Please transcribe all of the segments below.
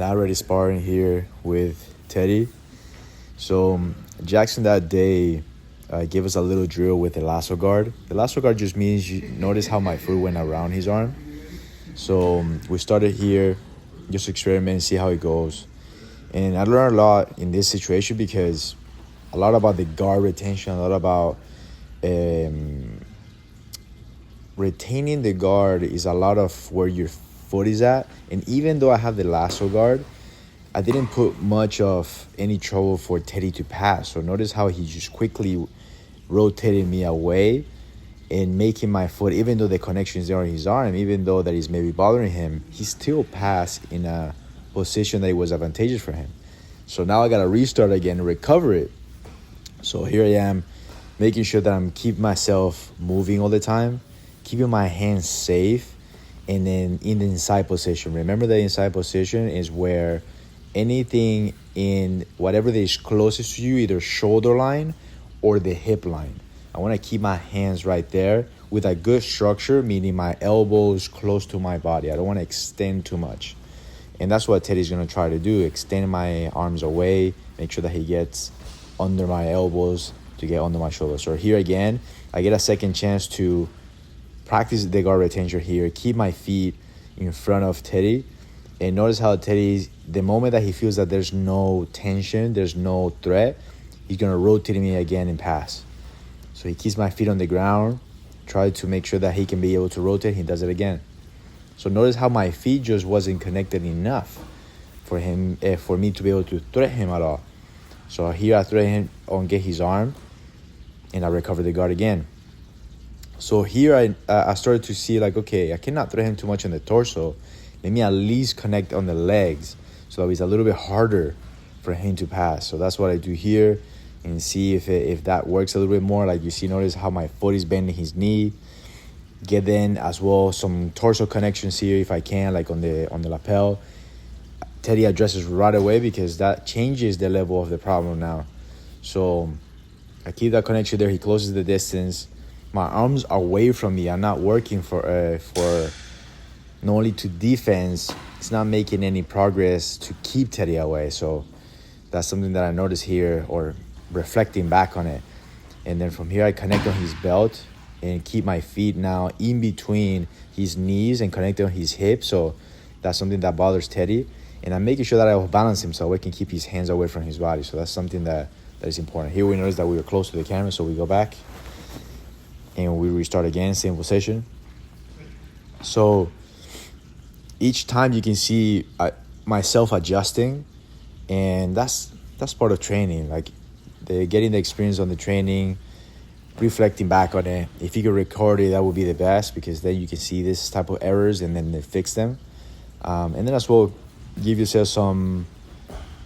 Narrated Sparring here with Teddy. So Jackson that day gave us a little drill with the lasso guard. The lasso guard just means you notice how my foot went around his arm. So we started here, just experiment and see how it goes. And I learned a lot in this situation because a lot about the guard retention, a lot about retaining the guard is a lot of where your foot is at. And even though I have the lasso guard, I didn't put much of any trouble for Teddy to pass. So notice how he just quickly rotated me away and making my foot, even though the connection is there on his arm, even though that is maybe bothering him, he still passed in a position that was advantageous for him. So now I got to restart again and recover it. So here I am making sure that I'm keeping myself moving all the time, keeping my hands safe, and then in the inside position. Remember, the inside position is where anything in whatever that is closest to you, either shoulder line or the hip line. I want to keep my hands right there with a good structure, meaning my elbows close to my body. I don't want to extend too much. And that's what Teddy's going to try to do, extend my arms away, make sure that he gets under my elbows to get under my shoulders. So here again, I get a second chance to practice the guard retention here, keep my feet in front of Teddy. And notice how Teddy, the moment that he feels that there's no tension, there's no threat, he's going to rotate me again and pass. So he keeps my feet on the ground, try to make sure that he can be able to rotate. He does it again. So notice how my feet just wasn't connected enough for me to be able to threat him at all. So here I threat him on get his arm, and I recover the guard again. So here I started to see like, okay, I cannot threat him too much on the torso. Let me at least connect on the legs so that it's a little bit harder for him to pass. So that's what I do here, and see if that works a little bit more. Like you see, notice how my foot is bending his knee. Get then as well some torso connections here if I can, like on the lapel. Teddy addresses right away because that changes the level of the problem now. So I keep that connection there. He closes the distance. My arms are away from me. I'm not working for not only to defense, it's not making any progress to keep Teddy away. So that's something that I noticed here, or reflecting back on it. And then from here, I connect on his belt and keep my feet now in between his knees and connect on his hips. So that's something that bothers Teddy. And I'm making sure that I will balance him so I can keep his hands away from his body. So that's something that is important. Here we notice that we were close to the camera, so we go back and we restart again, same position. So each time you can see myself adjusting, and that's part of training. Like getting the experience on the training, reflecting back on it. If you could record it, that would be the best, because then you can see this type of errors and then they fix them. And then as well, give yourself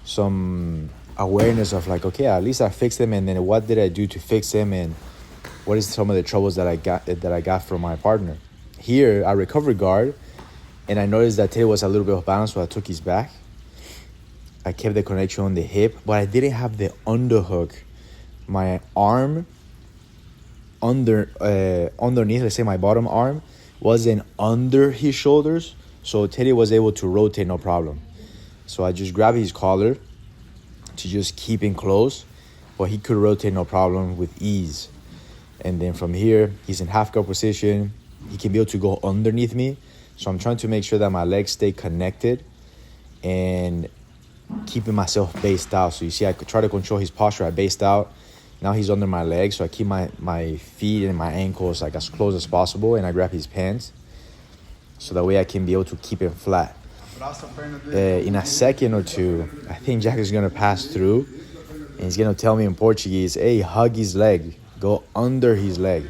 some awareness of like, okay, at least I fixed them, and then what did I do to fix them, and what is some of the troubles that I got from my partner. Here I recovered guard, and I noticed that Teddy was a little bit off balance, so I took his back. I kept the connection on the hip, but I didn't have the underhook. My arm underneath, let's say my bottom arm, wasn't under his shoulders, so Teddy was able to rotate no problem. So I just grabbed his collar to just keep him close, but he could rotate no problem with ease. And then from here, he's in half guard position. He can be able to go underneath me. So I'm trying to make sure that my legs stay connected and keeping myself based out. So you see, I could try to control his posture. I based out. Now he's under my legs, so I keep my feet and my ankles like as close as possible, and I grab his pants so that way I can be able to keep him flat. In a second or two, I think Jack is going to pass through, and he's going to tell me in Portuguese, hey, hug his leg, go under his leg.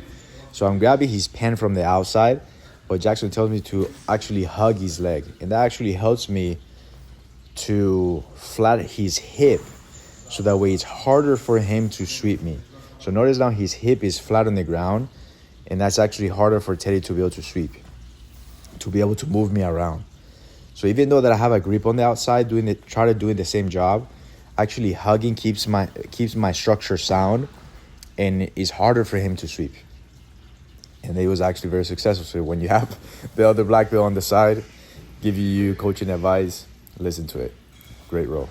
So I'm grabbing his pant from the outside, but Jackson tells me to actually hug his leg, and that actually helps me to flat his hip, so that way it's harder for him to sweep me. So notice now his hip is flat on the ground, and that's actually harder for Teddy to be able to sweep, to be able to move me around. So even though that I have a grip on the outside, try to do the same job, actually hugging keeps my structure sound, and it's harder for him to sweep. And it was actually very successful. So when you have the other black belt on the side, give you coaching advice, Listen to it. Great roll.